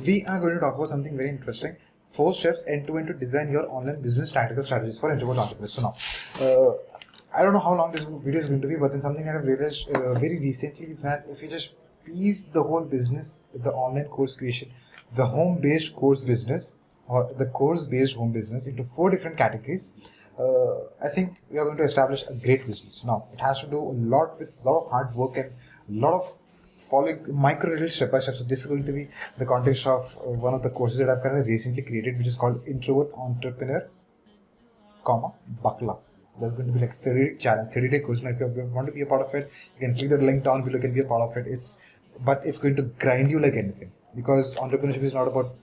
we are going to talk about something very interesting. 4 steps end-to-end to design your online business tactical strategies for introvert entrepreneurs. So now, I don't know how long this video is going to be, but then something that I've realized very recently that if you just piece the whole business, the online course creation, the home-based course business, or the course-based home business into 4 different categories, I think we are going to establish a great business. Now, it has to do a lot with a lot of hard work and a lot of following micro little step by step. So this is going to be the context of one of the courses that I've kind of recently created, which is called Introvert Entrepreneur, Buckle Up. So that's going to be like 30-day challenge, 30-day course. Now, if you want to be a part of it, you can click the link down below. You can be a part of it. But it's going to grind you like anything, because entrepreneurship is not about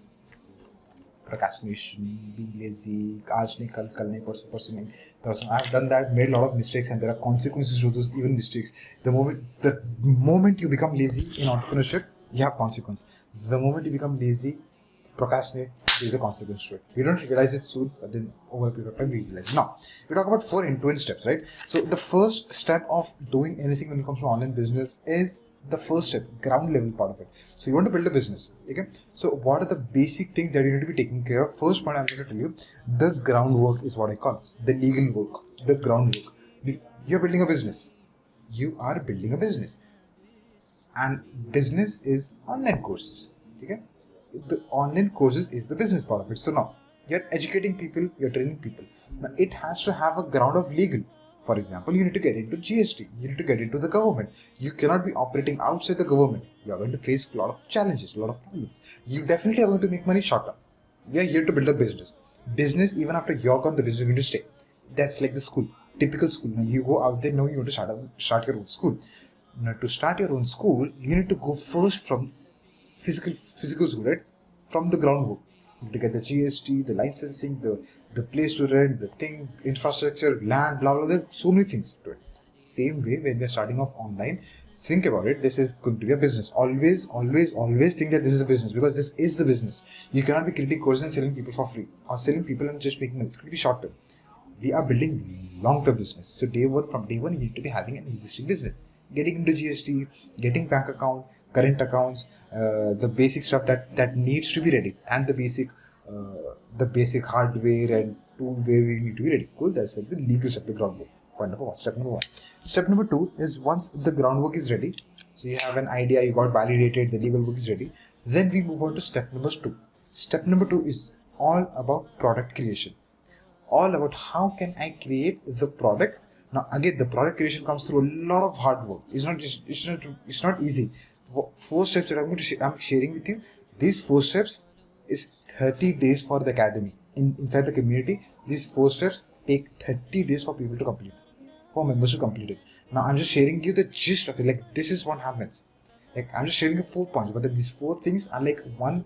procrastination, being lazy, आज नहीं कल नहीं परसों नहीं. I've done that, made a lot of mistakes, and there are consequences to those even mistakes. The moment you become lazy in entrepreneurship, you have consequence. The moment you become lazy, procrastinate, there is a consequence to it. We don't realize it soon, but then over a period of time we realize. Now, we talk about 4 end-to-end steps, right? So the first step of doing anything when it comes to online business is the first step, ground level part of it. So you want to build a business, okay? So what are the basic things that you need to be taking care of? First point I'm going to tell you, the groundwork is what I call the legal work, the groundwork. You're building a business. You are building a business, and business is online courses, okay? The online courses is the business part of it. So now you're educating people, you're training people. Now it has to have a ground of legal. For example, you need to get into GST, you need to get into the government. You cannot be operating outside the government. You are going to face a lot of challenges, a lot of problems. You definitely are going to make money short term. We are here to build a business. Business, even after you're gone, the business is going to stay. That's like the school, typical school. Now you go out there, now you want to start your own school. Now to start your own school, you need to go first from physical school, right? From the groundwork. You have to get the GST, the licensing, the place to rent, the thing, infrastructure, land, blah blah. There's so many things to it. Same way when we're starting off online, think about it. This is going to be a business. Always think that this is a business, because this is the business. You cannot be creating courses and selling people for free, or selling people and just making money. It's going to be short term. We are building long-term business. So from day one, you need to be having an existing business. Getting into GST, getting bank account, current accounts, the basic stuff that needs to be ready, and the basic hardware and tool where we need to be ready. Cool. That's like the legal step, the groundwork. Point number 1. Step number 1. Step number 2 is once the groundwork is ready, so you have an idea, you got validated, the legal work is ready. Then we move on to step number 2. Step number 2 is all about product creation. All about how can I create the products. Now again, the product creation comes through a lot of hard work. It's not easy. 4 steps that I'm sharing with you. These 4 steps is 30 days for the academy. Inside the community, these 4 steps take 30 days for people to complete, for members to complete it. Now I'm just sharing you the gist of it. Like, this is what happens. Like, I'm just sharing you 4 points, but then these 4 things are like one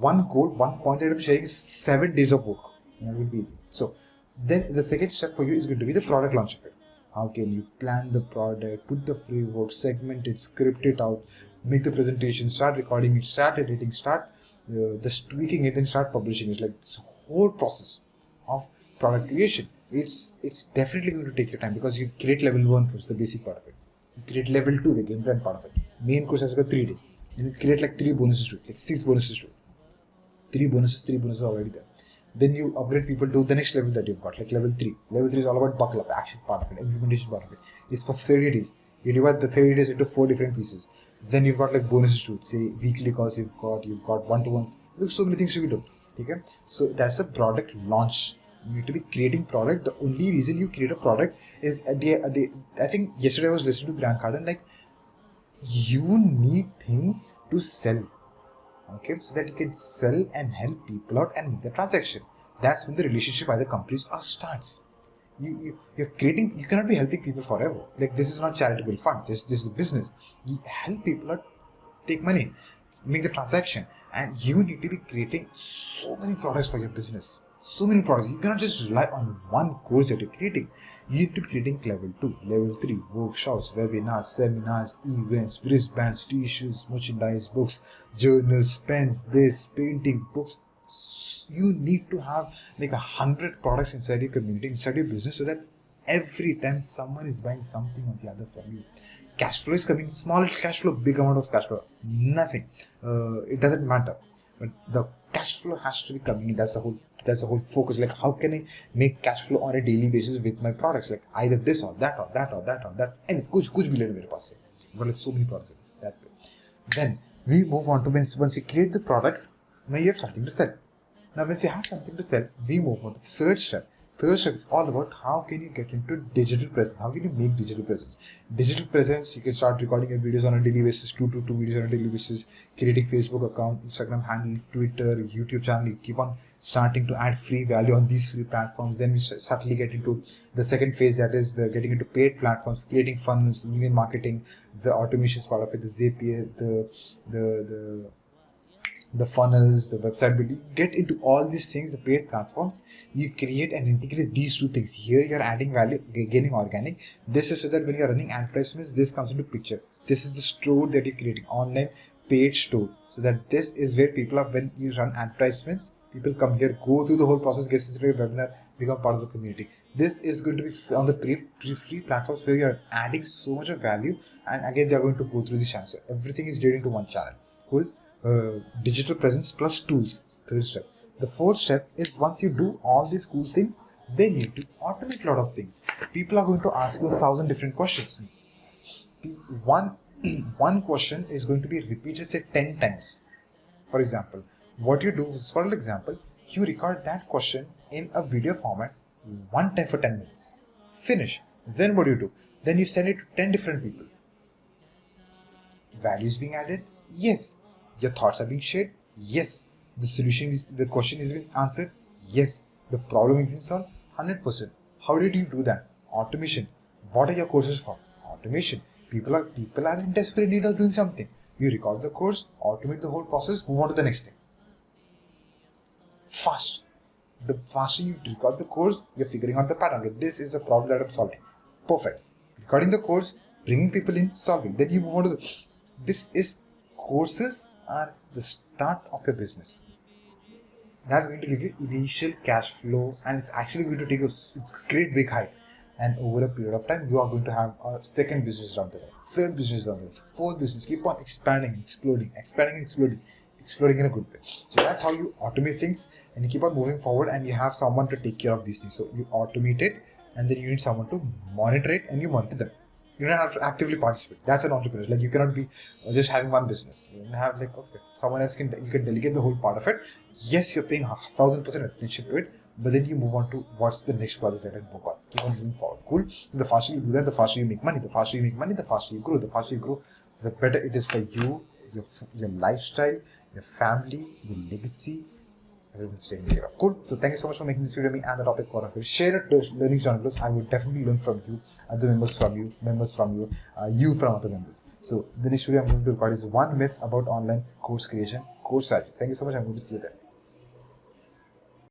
goal, 1 point that I'm sharing is 7 days of work. That will be easy. So then the second step for you is going to be the product launch of it. How can you plan the product, put the framework, segment it, script it out, make the presentation, start recording it, start editing, start just tweaking it, and start publishing it. Like, this whole process of product creation, it's definitely going to take your time, because you create level 1 first, the basic part of it. You create level 2, the game plan part of it. Main course has got 3 days. And you create like 3 bonuses to it, like 6 bonuses to it. 3 bonuses already there. Then you upgrade people to the next level that you've got, like level 3. Level 3 is all about buckle up, action part of it, implementation part of it. It's for 30 days. You divide the 30 days into 4 different pieces. Then you've got like bonuses to it, say weekly calls you've got one-to-ones. There's so many things to be done. Okay? So that's a product launch. You need to be creating product. The only reason you create a product is I think yesterday I was listening to Grant Cardone, like, you need things to sell. Okay, so that you can sell and help people out and make the transaction. That's when the relationship either completes or starts. You're creating. You cannot be helping people forever. Like, this is not charitable fund. This is a business. You help people out, take money, make the transaction, and you need to be creating so many products for your business. So many products. You cannot just rely on one course that you're creating. You need to be creating level 2, level 3, workshops, webinars, seminars, events, wristbands, t-shirts, merchandise, books, journals, pens, this, painting, books. You need to have like 100 products inside your community, inside your business, so that every time someone is buying something or the other from you, cash flow is coming. Small cash flow, big amount of cash flow, nothing. It doesn't matter. but the cash flow has to be coming in. That's the whole focus. Like, how can I make cash flow on a daily basis with my products? Like either this or that or that or that or that. And कुछ भी लेने मेरे पास है. But like so many products that way. Then we move on to once you create the product, now you have something to sell. Now once you have something to sell, we move on to the third step. Third step is all about how can you get into digital presence? How can you make digital presence? Digital presence, you can start recording your videos on a daily basis, two videos on a daily basis, creating Facebook account, Instagram handle, Twitter, YouTube channel. You keep on starting to add free value on these free platforms. Then we subtly get into the second phase, that is the getting into paid platforms, creating funnels, email marketing, the automations part of it, the Zapier, the funnels, the website building. Get into all these things, the paid platforms. You create and integrate these two things. Here you're adding value, gaining organic. This is so that when you're running advertisements, this comes into picture. This is the store that you're creating, online paid store. So that this is where people are, when you run advertisements, people come here, go through the whole process, get into a webinar, become part of the community. This is going to be on the free platforms where you're adding so much of value, and again they're going to go through this channel. So everything is leading to one channel. Cool. Digital presence plus tools. Third step. The fourth step is, once you do all these cool things, then you need to automate a lot of things. People are going to ask you 1,000 different questions. One question is going to be repeated, say 10 times. For example, what you do is, for example, you record that question in a video format one time for 10 minutes. Finish. Then what do? Then you send it to 10 different people. Value is being added? Yes. Your thoughts are being shared? Yes. The question is being answered? Yes. The problem is being solved? 100%. How did you do that? Automation. What are your courses for? Automation. People are in desperate need of doing something. You record the course, automate the whole process, move on to the next thing. Fast. The faster you record the course, you're figuring out the pattern. Okay, this is the problem that I'm solving. Perfect. Recording the course, bringing people in, solving. Then you move on to courses are the start of your business. That's going to give you initial cash flow, and it's actually going to take a great big hike. And over a period of time, you are going to have a second business down there, third business down there, fourth business. Keep on expanding, exploding in a good way. So that's how you automate things, and you keep on moving forward, and you have someone to take care of these things. So you automate it, and then you need someone to monitor it, and you monitor them. You don't have to actively participate. That's an entrepreneur. Like, you cannot be just having one business. You don't have someone else you can delegate the whole part of it. Yes, you're paying 1,000% attention to it, but then you move on to what's the next project that I can work on. Keep on moving forward. Cool. So the faster you do that, the faster you make money. The faster you make money, the faster you grow. The faster you grow, the better it is for you, your lifestyle, your family, your legacy. Everyone's taking care of. Cool. So thank you so much for making this video with me and the topic part of it. Share it, learning down below. I would definitely learn from you, other members from you, you from other members. So the next video I'm going to record is 1 myth about online course creation, course strategy. Thank you so much. I'm going to see you there.